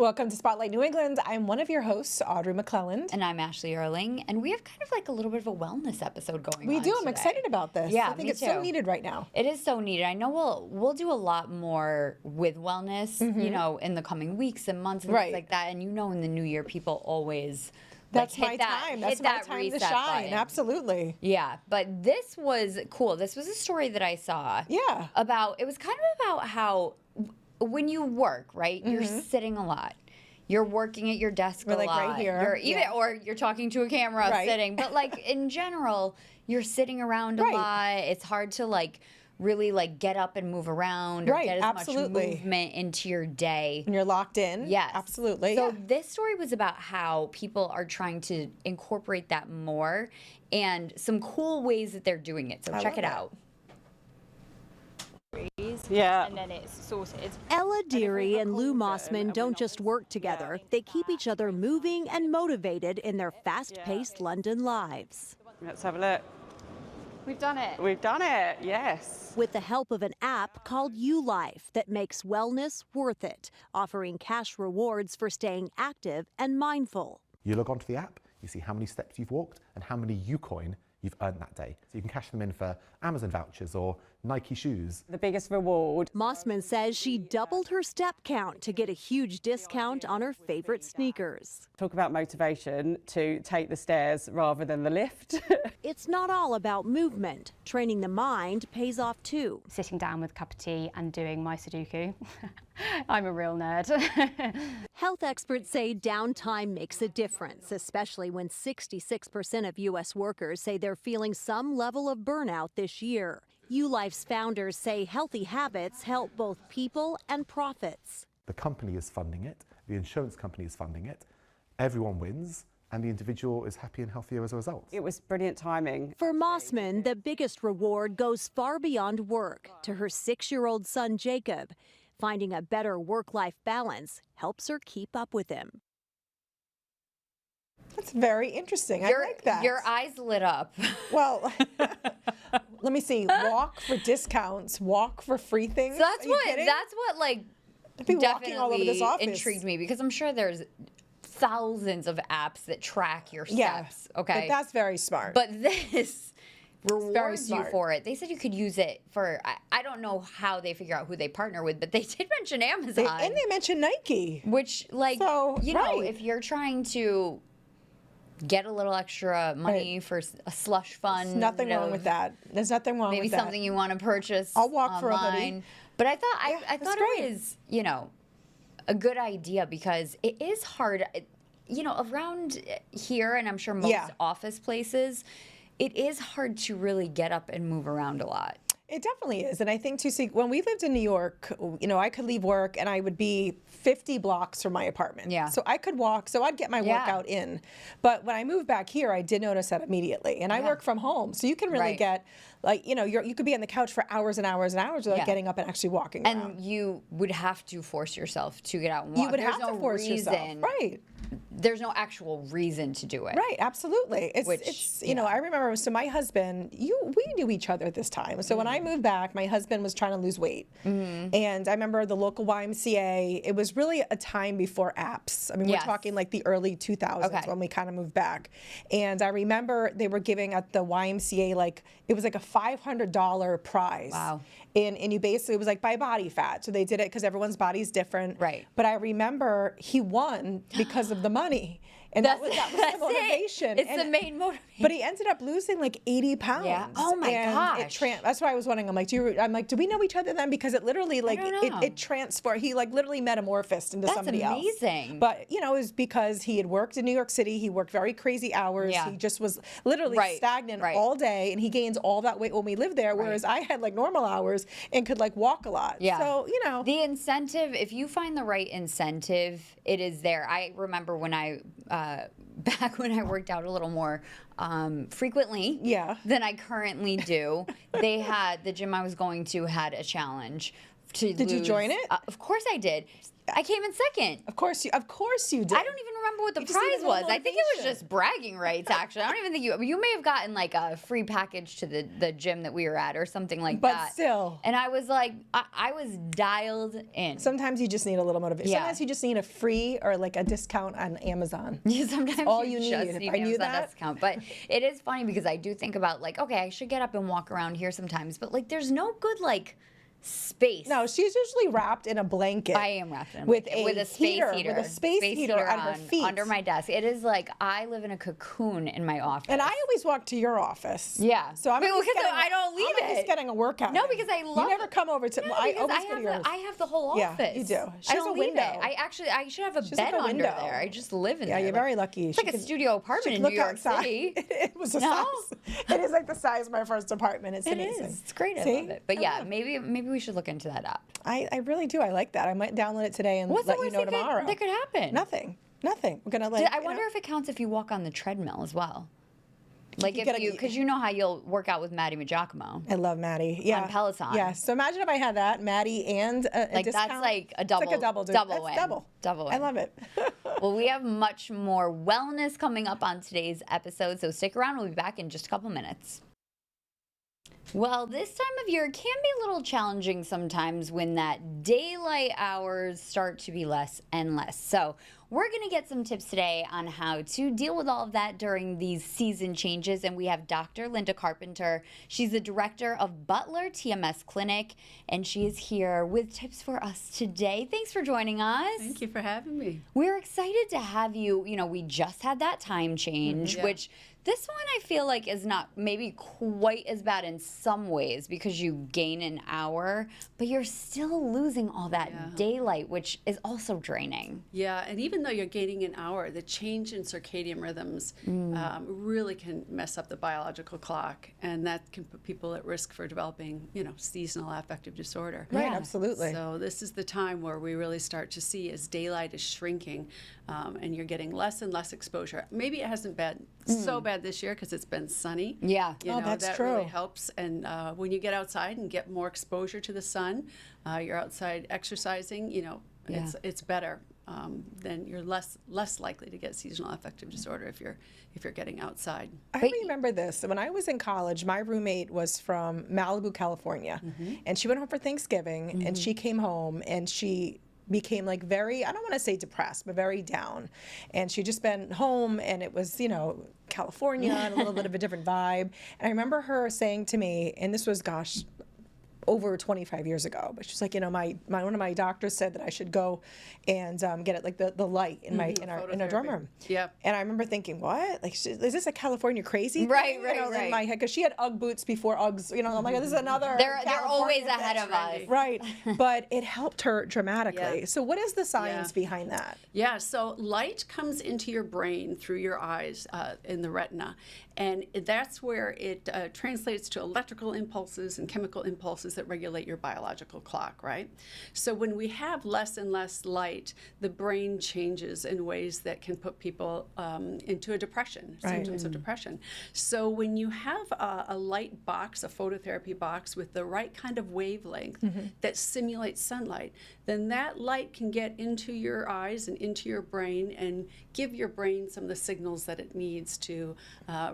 Welcome to Spotlight New England. I'm one of your hosts, Audrey McClelland. And I'm Ashley Erling, and we have kind of like a little bit of a wellness episode going on. We do. I'm today. excited about this. Yeah, I think me it's too. so needed right now. It is so needed. I know we'll do a lot more with wellness, you know, in the coming weeks and months and things like that. And you know, in the new year, people always That's my time. That's my time to shine. Button. Absolutely. Yeah, but this was cool. This was a story that I saw. Yeah. It was kind of about how when you work, right, you're sitting a lot. You're working at your desk a lot. Right here. Or you're talking to a camera sitting. But like in general, you're sitting around a lot. It's hard to like really like get up and move around or get as much movement into your day. And you're locked in. Yes. Absolutely. So this story was about how people are trying to incorporate that more and some cool ways that they're doing it. So check it out. Yeah. And then it's sorted. Ella Deary and Lou Mossman don't just work together. They keep each other moving and motivated in their fast-paced London lives. Let's have a look. We've done it. We've done it, yes. With the help of an app called YouLife that makes wellness worth it, offering cash rewards for staying active and mindful. You log onto the app, you see how many steps you've walked and how many Ucoin you've earned that day. So you can cash them in for Amazon vouchers or Nike shoes. The biggest reward. Mossman says she doubled her step count to get a huge discount on her favorite sneakers. Talk about motivation to take the stairs rather than the lift. It's not all about movement. Training the mind pays off too. Sitting down with a cup of tea and doing my Sudoku. I'm a real nerd. Health experts say downtime makes a difference, especially when 66% of U.S. workers say they're feeling some level of burnout this year. YouLife's founders say healthy habits help both people and profits. The company is funding it, the insurance company is funding it, everyone wins, and the individual is happy and healthier as a result. It was brilliant timing. For Mossman, the biggest reward goes far beyond work to her 6-year-old son, Jacob. Finding a better work-life balance helps her keep up with him. That's very interesting. I like that. Your eyes lit up. Well, let me see. Walk for discounts. Walk for free things. So that's what like be walking all over this office. Intrigued me because I'm sure there's thousands of apps that track your steps. Okay, but that's very smart. But this rewards you for it. They said you could use it for. I don't know how they figure out who they partner with, but they did mention Amazon and they mentioned Nike, which like know if you're trying to get a little extra money for a slush fund. There's nothing wrong with that. There's nothing wrong with that. Maybe something you want to purchase. I'll walk online. for a buddy. But I thought it was, a good idea because it is hard, around here, and I'm sure most office places, it is hard to really get up and move around a lot. It definitely is. And I think, too, see, when we lived in New York, I could leave work and I would be 50 blocks from my apartment. Yeah. So I could walk. So I'd get my workout in. But when I moved back here, I did notice that immediately. And I work from home. So you can really get, you could be on the couch for hours and hours and hours without getting up and actually walking around. And you would have to force yourself to get out and walk. You would have to force yourself. Right. There's no actual reason to do it. Right, absolutely. I remember, so my husband, we knew each other at this time. So when I moved back, my husband was trying to lose weight. And I remember the local YMCA, it was really a time before apps. I mean, we're talking like the early 2000s when we kind of moved back. And I remember they were giving at the YMCA, it was like a $500 prize. Wow. And you basically, it was like by body fat. So they did it because everyone's body's different. Right. But I remember he won because of the money. And that was the motivation. It's the main motivation. But he ended up losing like 80 pounds. Yeah. Oh my gosh. That's why I was wondering. I'm like, do we know each other then? Because it literally it transformed. He literally metamorphosed into somebody else. That's amazing. But it was because he had worked in New York City. He worked very crazy hours. Yeah. He just was literally stagnant all day, and he gained all that weight when we lived there. Whereas I had like normal hours and could like walk a lot. Yeah. So the incentive. If you find the right incentive, it is there. I remember when back when I worked out a little more frequently than I currently do, the gym I was going to had a challenge to lose. Did you join it? Of course I did. I came in second. Of course you did. I don't even remember what the just need prize a was. little I think it was motivation. just bragging rights, actually. I don't even think you may have gotten like a free package to the gym that we were at or something like that. But still. And I was like, I was dialed in. Sometimes you just need a little motivation. Yeah. Sometimes you just need a free or like a discount on Amazon. Yeah, sometimes That's all you you just need. need If I knew Amazon that. discount. But it is funny because I do think about like, okay, I should get up and walk around here sometimes, but like there's no good like space. No, she's usually wrapped in a blanket. I am wrapped in a with blanket. With a space heater. With a space heater on her feet. Under my desk. It is like I live in a cocoon in my office. And I always walk to your office. Yeah. So I'm Wait, at least because getting, I don't leave I'm at least it. getting a workout. No, in. because I love You never it. come over to. No, I because always go to yours. I have the whole Yeah, office. you do. She I has don't a leave window. it. I should have a She's bed like a under window. there. I just live in Yeah, there. you're very lucky. It's like a studio apartment in New York City. It was the No? size. It is like the size of my first apartment. It's It amazing. is. It's great. I See? love it. But yeah, maybe we should look into that app. I really do. I like that. I might download it today and What's the let you worst know thing tomorrow. that could happen? Nothing. We're gonna like. I wonder if it counts if you walk on the treadmill as well. Like You if gotta- you, because you know how you'll work out with Maddie Magiacomo. I love Maddie. Yeah. On Peloton. Yeah. So imagine if I had that, Maddie, and a Like discount. that's like a It's double, like a double. double That's win. Double win. I love it. Well, we have much more wellness coming up on today's episode, so stick around. We'll be back in just a couple minutes. Well, this time of year can be a little challenging sometimes when that daylight hours start to be less and less. So we're going to get some tips today on how to deal with all of that during these season changes. And we have Dr. Linda Carpenter. She's the director of Butler TMS Clinic, and she is here with tips for us today. Thanks for joining us. Thank you for having me. We're excited to have you. You know, we just had that time change, Yeah. which this one I feel like is not maybe quite as bad in some ways because you gain an hour, but you're still losing all that daylight, which is also draining. Yeah, and even though you're gaining an hour, the change in circadian rhythms really can mess up the biological clock, and that can put people at risk for developing, seasonal affective disorder. Right. Yeah. Absolutely. So this is the time where we really start to see as daylight is shrinking, and you're getting less and less exposure. Maybe it hasn't been so bad this year because it's been sunny. Yeah. That's that true. really helps. And when you get outside and get more exposure to the sun, you're outside exercising. It's better. Then you're less likely to get seasonal affective disorder if you're getting outside. I remember this. When I was in college, my roommate was from Malibu, California, and she went home for Thanksgiving, and she came home, and she became like very, I don't want to say depressed, but very down. And she'd just been home, and it was, California and a little bit of a different vibe. And I remember her saying to me, and this was, gosh, over 25 years ago, but she's like, one of my doctors said that I should go and get it like the light in my in our dorm room. Yeah. And I remember thinking, what? Like, is this a California crazy? Right, thing? right. In my head, because she had UGG boots before Uggs. I'm like, this is another. They're always California ahead thing. of us. Right. But it helped her dramatically. Yeah. So what is the science behind that? Yeah, so light comes into your brain through your eyes in the retina, and that's where it translates to electrical impulses and chemical impulses that regulate your biological clock, right? So when we have less and less light, the brain changes in ways that can put people into a depression, symptoms of depression. So when you have a light box, a phototherapy box with the right kind of wavelength that simulates sunlight, then that light can get into your eyes and into your brain and give your brain some of the signals that it needs to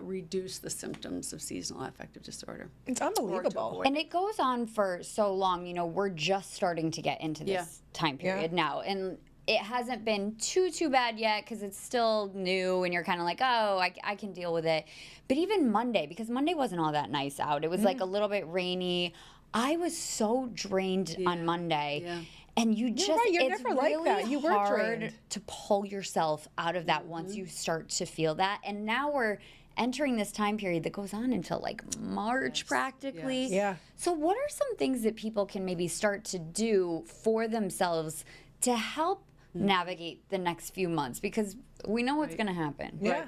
reduce the symptoms of seasonal affective disorder. It's unbelievable. And it goes on for so long. We're just starting to get into this time period now. And it hasn't been too bad yet because it's still new and you're kind of like, oh, I can deal with it. But even Monday, because Monday wasn't all that nice out. It was like a little bit rainy. I was so drained on Monday. Yeah. And you just, right, you're it's never like really that. You were hard drained. to pull yourself out of that once you start to feel that. And now we're entering this time period that goes on until like March practically. Yes. Yeah. So what are some things that people can maybe start to do for themselves to help navigate the next few months? Because we know what's going to happen. Yeah.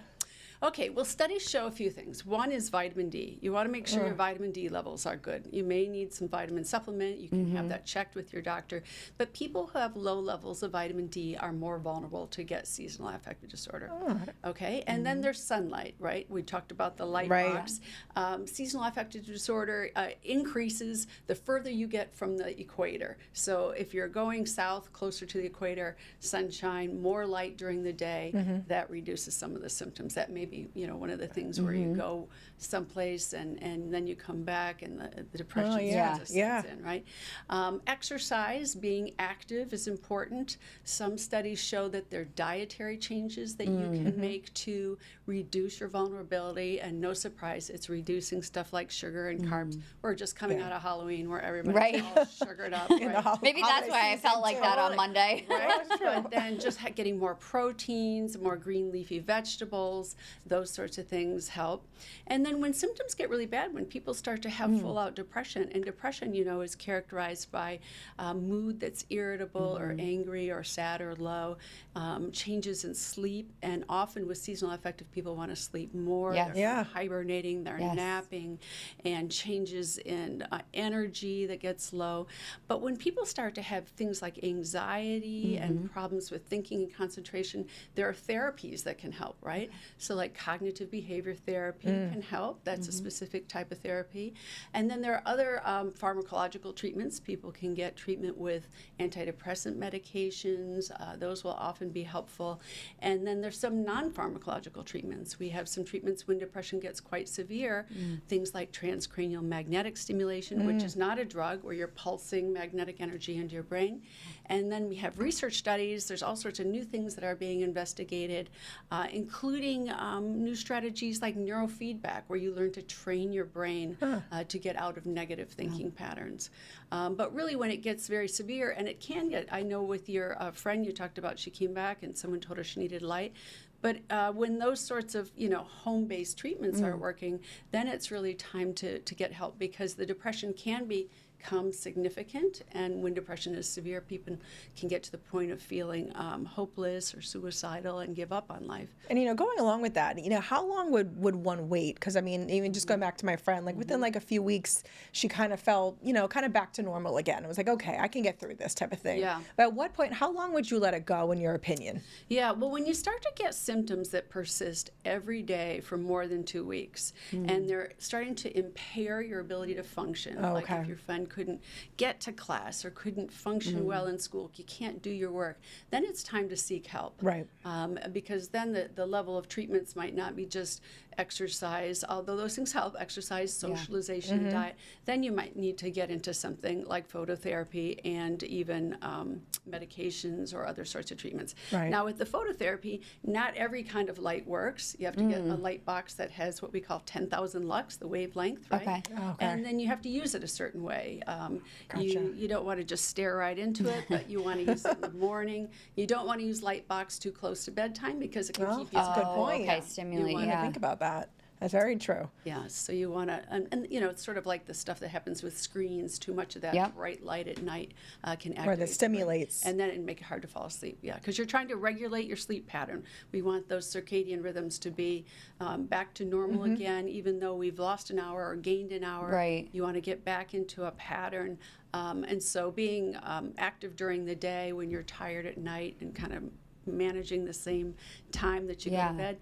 Okay, well, studies show a few things. One is vitamin D. You want to make sure your vitamin D levels are good. You may need some vitamin supplement. You can have that checked with your doctor. But people who have low levels of vitamin D are more vulnerable to get seasonal affective disorder. Okay, and then there's sunlight, right? We talked about the light box. Seasonal affective disorder increases the further you get from the equator. So if you're going south, closer to the equator, sunshine, more light during the day, that reduces some of the symptoms. That may be, one of the things where you go someplace and then you come back and the depression starts to set in, right? Exercise, being active is important. Some studies show that there are dietary changes that you can make to reduce your vulnerability, and no surprise, it's reducing stuff like sugar and carbs. We're just coming out of Halloween where everybody's all sugared up. Maybe that's why I felt like that on Monday. Right? But then just getting more proteins, more green leafy vegetables, those sorts of things help. And then when symptoms get really bad, when people start to have full-out depression, and depression, is characterized by mood that's irritable or angry or sad or low, changes in sleep, and often with seasonal affective people want to sleep more. They're hibernating, they're napping, and changes in energy that gets low. But when people start to have things like anxiety and problems with thinking and concentration, there are therapies that can help, right? So like cognitive behavior therapy can help. That's a specific type of therapy. And then there are other pharmacological treatments. People can get treatment with antidepressant medications. Those will often be helpful. And then there's some non-pharmacological treatments. We have some treatments when depression gets quite severe, things like transcranial magnetic stimulation, which is not a drug, where you're pulsing magnetic energy into your brain. And then we have research studies. There's all sorts of new things that are being investigated, including new strategies like neurofeedback, where you learn to train your brain to get out of negative thinking patterns. But really, when it gets very severe, and it can get, I know with your friend you talked about, she came back and someone told her she needed light. But when those sorts of, home-based treatments aren't working, then it's really time to get help, because the depression can become significant, and when depression is severe, people can get to the point of feeling hopeless or suicidal and give up on life. And going along with that, how long would one wait? Because even just going back to my friend, within a few weeks, she kind of felt kind of back to normal again. It was like, okay, I can get through this type of thing. But at what point, how long would you let it go, in your opinion? Well, when you start to get symptoms that persist every day for more than 2 weeks, and they're starting to impair your ability to function, like if your friend couldn't get to class or couldn't function well in school, you can't do your work, then it's time to seek help. Right. Because then the level of treatments might not be just exercise, although those things help, exercise, socialization, diet. Then you might need to get into something like phototherapy and even medications or other sorts of treatments. Right. Now with the phototherapy, not every kind of light works. You have to get a light box that has what we call 10,000 lux, the wavelength, right? And then you have to use it a certain way. You don't want to just stare right into it, but you want to use it in the morning. You don't want to use light box too close to bedtime, because it can keep you. That's a good point. Okay, stimulate. You want to think about that. That's very true. Yeah, so you want to, and it's sort of like the stuff that happens with screens. Too much of that bright light at night can activate. Where that stimulates. And then it make it hard to fall asleep. Yeah, because you're trying to regulate your sleep pattern. We want those circadian rhythms to be back to normal again, even though we've lost an hour or gained an hour. Right. You want to get back into a pattern. And so being active during the day when you're tired at night, and kind of managing the same time that you go to bed.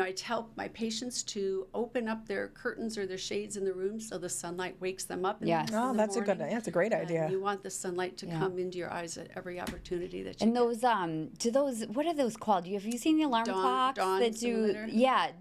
I tell my patients to open up their curtains or their shades in the room so the sunlight wakes them up. Yes. Oh, that's a great idea. You want the sunlight to come into your eyes at every opportunity that you and get. those what are those called? Have you seen the alarm clocks that do?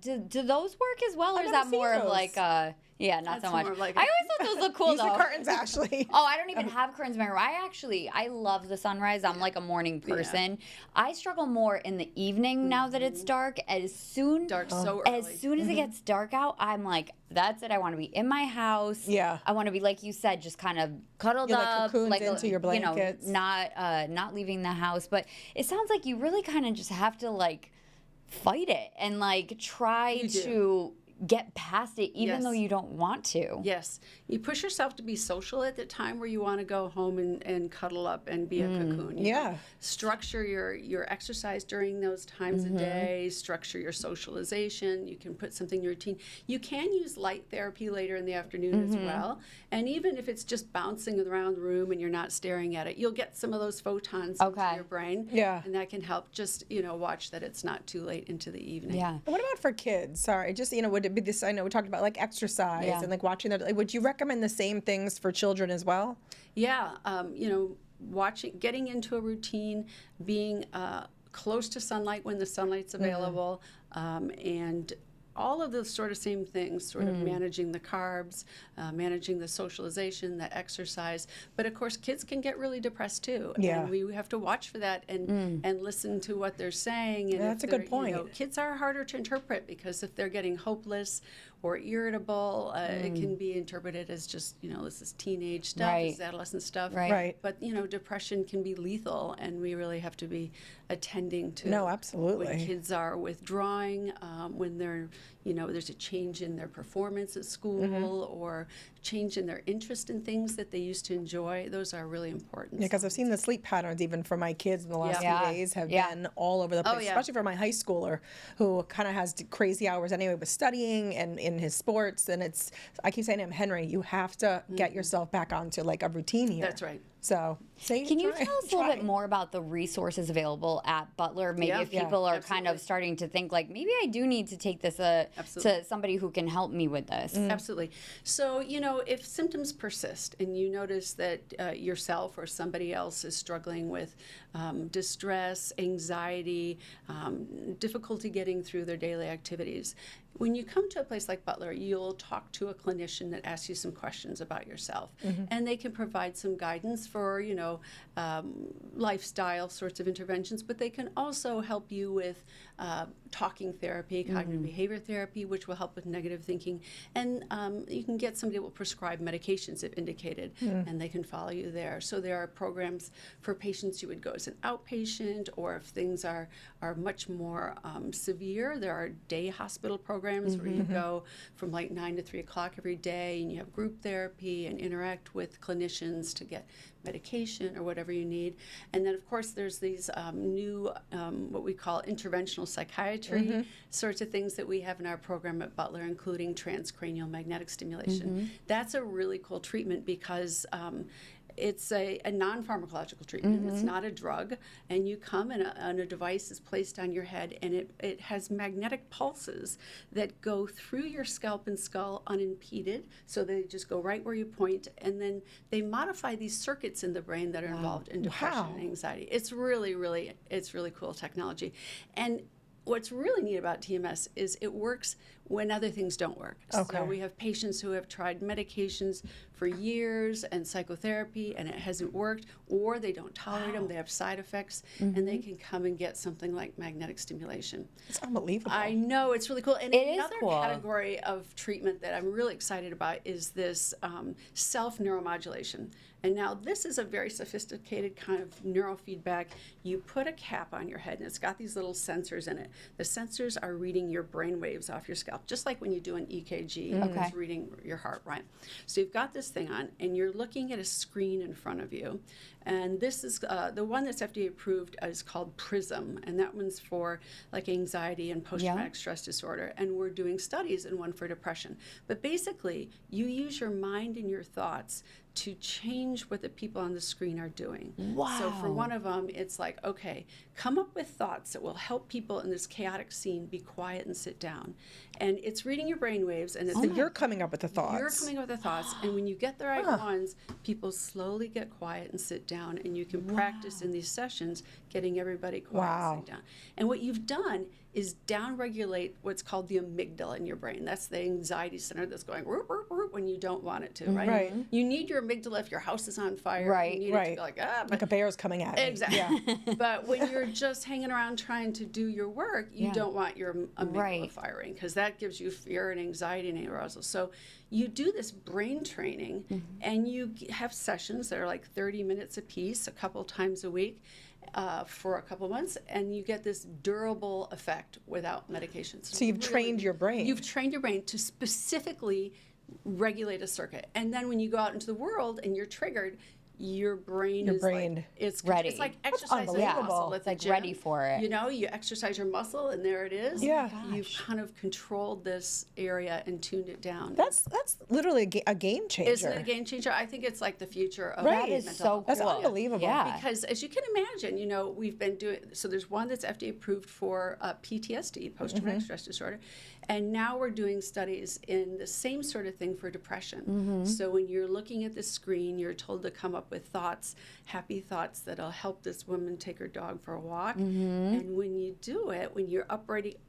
Do those work as well, or is that more of like not so much. Like I always thought those look cool. Use the curtains, Ashley. Oh, I don't even have curtains in my room. I love the sunrise. I'm like a morning person. I struggle more in the evening now that it's dark. As soon as it gets dark out, I'm like, that's it. I want to be in my house. Yeah. I want to be, like you said, just kind of cuddled up, like into your blankets. Not leaving the house. But it sounds like you really kind of just have to fight it and try to get past it even though you don't want to. Yes. You push yourself to be social at the time where you want to go home and cuddle up and be a cocoon. You know? Structure your exercise during those times of day, structure your socialization. You can put something in your routine. You can use light therapy later in the afternoon as well. And even if it's just bouncing around the room and you're not staring at it, you'll get some of those photons into your brain. Yeah. And that can help just, watch that it's not too late into the evening. Yeah. And what about for kids? Sorry, just, would it be this, I know we talked about like exercise and like watching that, like, would you recommend the same things for children as well? Yeah. Getting into a routine, being close to sunlight when the sunlight's available, and all of those sort of same things, sort of managing the carbs, managing the socialization, the exercise. But of course, kids can get really depressed too. And we have to watch for that and listen to what they're saying. And that's a good point. Kids are harder to interpret because if they're getting hopeless or irritable, it can be interpreted as just, this is teenage stuff, this is adolescent stuff. Right. But, depression can be lethal, and we really have to be attending to when kids are withdrawing, when they're, there's a change in their performance at school or change in their interest in things that they used to enjoy. Those are really important. Yeah, because I've seen the sleep patterns even for my kids in the last few days have been all over the place, especially for my high schooler who kind of has crazy hours anyway with studying and in his sports. And I keep saying to him, Henry, you have to get yourself back onto like a routine here. That's right. So, can you tell us a little bit more about the resources available at Butler? Maybe if people are kind of starting to think like, maybe I do need to take this to somebody who can help me with this. Absolutely. So, if symptoms persist and you notice that yourself or somebody else is struggling with distress, anxiety, difficulty getting through their daily activities, when you come to a place like Butler, you'll talk to a clinician that asks you some questions about yourself, and they can provide some guidance for, lifestyle sorts of interventions, but they can also help you with talking therapy, cognitive behavior therapy, which will help with negative thinking, and you can get somebody who will prescribe medications if indicated, and they can follow you there. So there are programs for patients you would go as an outpatient, or if things are much more severe, there are day hospital programs where you go from like 9 to 3 o'clock every day, and you have group therapy and interact with clinicians to get medication or whatever you need. And then, of course, there's these new, what we call interventional psychiatry sorts of things that we have in our program at Butler, including transcranial magnetic stimulation. That's a really cool treatment because it's a non-pharmacological treatment. It's not a drug, and you come and a device is placed on your head, and it has magnetic pulses that go through your scalp and skull unimpeded, so they just go right where you point, and then they modify these circuits in the brain that are involved in depression and anxiety. It's really cool technology. And what's really neat about TMS is it works when other things don't work. Okay. So we have patients who have tried medications for years and psychotherapy, and it hasn't worked, or they don't tolerate them, they have side effects, and they can come and get something like magnetic stimulation. It's unbelievable. I know, it's really cool. And it another category of treatment that I'm really excited about is this self-neuromodulation. And now this is a very sophisticated kind of neurofeedback. You put a cap on your head, and it's got these little sensors in it. The sensors are reading your brain waves off your scalp, just like when you do an EKG, it's reading your heart, right? So you've got this thing on, and you're looking at a screen in front of you. And this is the one that's FDA approved is called PRISM, and that one's for like anxiety and post-traumatic stress disorder. And we're doing studies in one for depression. But basically, you use your mind and your thoughts to change what the people on the screen are doing. Wow. So for one of them, it's like, okay, come up with thoughts that will help people in this chaotic scene be quiet and sit down. And it's reading your brain waves, and it's so you're coming up with the thoughts. You're coming up with the thoughts, and when you get the right ones, people slowly get quiet and sit down, and you can practice in these sessions getting everybody quiet and sit down. And what you've done is downregulate what's called the amygdala in your brain. That's the anxiety center that's going whoop, whoop, whoop, when you don't want it to, right? You need your amygdala if your house is on fire. Right. You need it to be like, like a bear's coming at me. Exactly. Yeah. But when you're just hanging around trying to do your work, you don't want your amygdala firing, because that gives you fear and anxiety and arousal. So you do this brain training, and you have sessions that are like 30 minutes a piece, a couple times a week. for a couple of months, and you get this durable effect without medications. So you've trained your brain. You've trained your brain to specifically regulate a circuit. And then when you go out into the world and you're triggered, your brain is like, it's ready. It's like exercising a muscle at the gym. Ready for it. You know, you exercise your muscle and there it is. Yeah. You've kind of controlled this area and tuned it down. That's literally a game changer. Isn't it a game changer? I think it's like the future of That is mental so health. That's cool. unbelievable. Yeah. Because as you can imagine, you know, we've been doing, so there's one that's FDA approved for PTSD, post-traumatic stress disorder, and now we're doing studies in the same sort of thing for depression. So when you're looking at the screen, you're told to come up with thoughts, happy thoughts that'll help this woman take her dog for a walk. And when you do it, when you're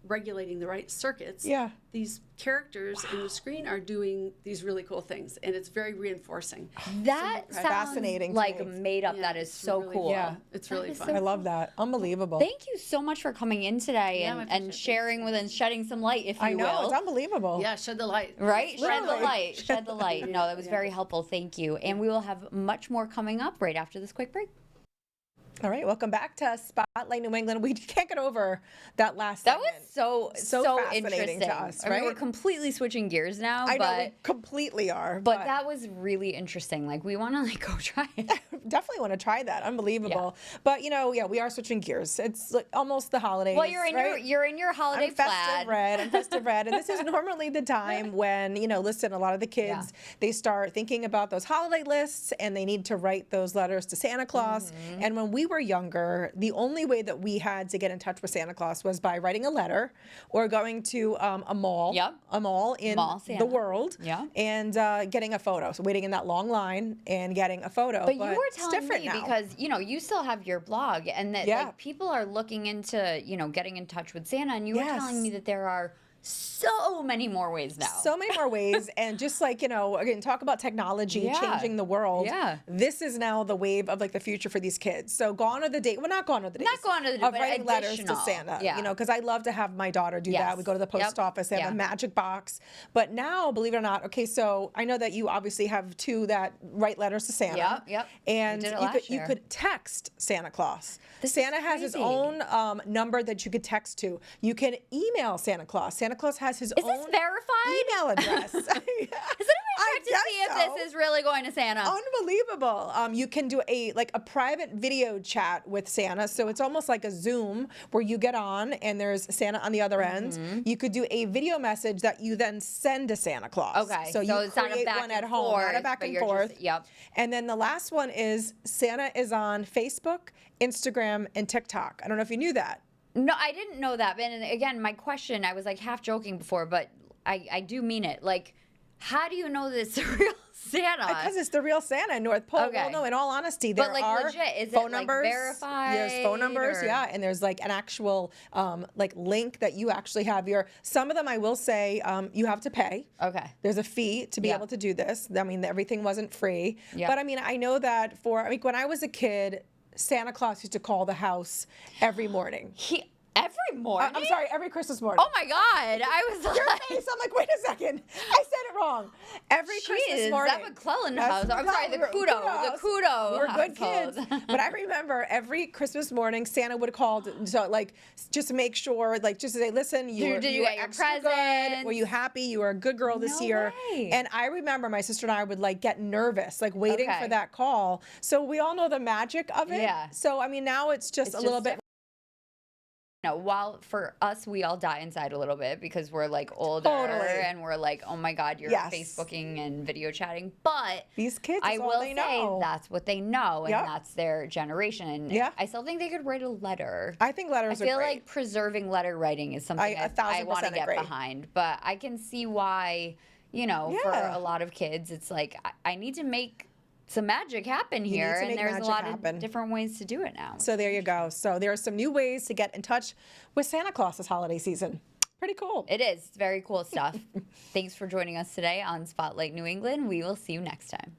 regulating the right circuits, these characters in the screen are doing these really cool things, and it's very reinforcing. That sounds fascinating. like made up. That is so really cool. Yeah. It's really fun. I love that. Unbelievable. Thank you so much for coming in today Yeah, my and pleasure. sharing with and shedding some light, if you I know, will. it's unbelievable. Yeah, shed the light. Right? Shed the Literally. light. Shed the light. No, that was very helpful. Thank you. And we will have much more coming up right after this quick break. All right, welcome back to Spotlight New England. We can't get over that last That segment. was so fascinating interesting to us, I mean, we're right? completely switching gears now, I know but we completely are. but that was really interesting. Like, we want to like go try it. definitely want to try that. Unbelievable. But you know, we are switching gears. It's like almost the holidays. Well, you're in right? your holiday I'm festive plaid. red. I'm festive red, and this is normally the time when listen, a lot of the kids they start thinking about those holiday lists, and they need to write those letters to Santa Claus. And when we were younger, the only way that we had to get in touch with Santa Claus was by writing a letter or going to a mall, a mall in the world, and getting a photo. So waiting in that long line and getting a photo. But you were telling me now. because you still have your blog, and that like people are looking into getting in touch with Santa, and you were telling me that there are so many more ways now. So many more ways. And just like, again, talk about technology changing the world. Yeah. This is now the wave of like the future for these kids. So gone are the days, well, not gone are the days. Not gone are the days, of but writing letters to additional. Santa. Yeah. Because I love to have my daughter do that. We go to the post office, they have a magic box. But now, believe it or not, okay, so I know that you obviously have two that write letters to Santa. And you could text Santa Claus. Santa has his own number that you could text to. You can email Santa Claus. Santa Claus has his own verified email address. Has anyone checked to see if this is really going to Santa? Unbelievable. You can do a private video chat with Santa. So it's almost like a Zoom where you get on and there's Santa on the other end. You could do a video message that you then send to Santa Claus. Okay. So you it's not a create back one and at home, forth, not a back but and you're forth. Just, And then the last one is Santa is on Facebook, Instagram, and TikTok. I don't know if you knew that. No, I didn't know that. And again, my question, I was like half joking before, but I do mean it. Like, how do you know that it's the real Santa? Because it's the real Santa in North Pole. Okay. Well, no, in all honesty, there are legit, is phone it numbers. verified? There's phone numbers, and there's like an actual link that you actually have some of them I will say you have to pay. Okay. There's a fee to be able to do this. I mean, everything wasn't free. But I mean, I know that when I was a kid, Santa Claus used to call the house every morning. Every morning? I'm sorry, every Christmas morning. Oh my God. I was Your face, I'm like, wait a second. I said it wrong. Every Christmas morning. That McClellan house. I'm sorry, the Kudo. We're good kids. But I remember every Christmas morning, Santa would call to just to make sure, just to say, listen, you get your presents? Good. Were you happy? You were a good girl this year. Way. And I remember my sister and I would get nervous, waiting for that call. So we all know the magic of it. Yeah. So I mean, now it's just a little bit. While for us, we all die inside a little bit because we're older and we're like, oh my God, you're Facebooking and video chatting. But these kids, I will say that's what they know, and that's their generation. And I still think they could write a letter. I think letters are great. I feel like preserving letter writing is something I want to get behind. But I can see why, for a lot of kids, it's like, I need to make some magic happen here, and there's a lot of different ways to do it now. So there you go. So there are some new ways to get in touch with Santa Claus this holiday season. Pretty cool. It is. It's very cool stuff. Thanks for joining us today on Spotlight New England. We will see you next time.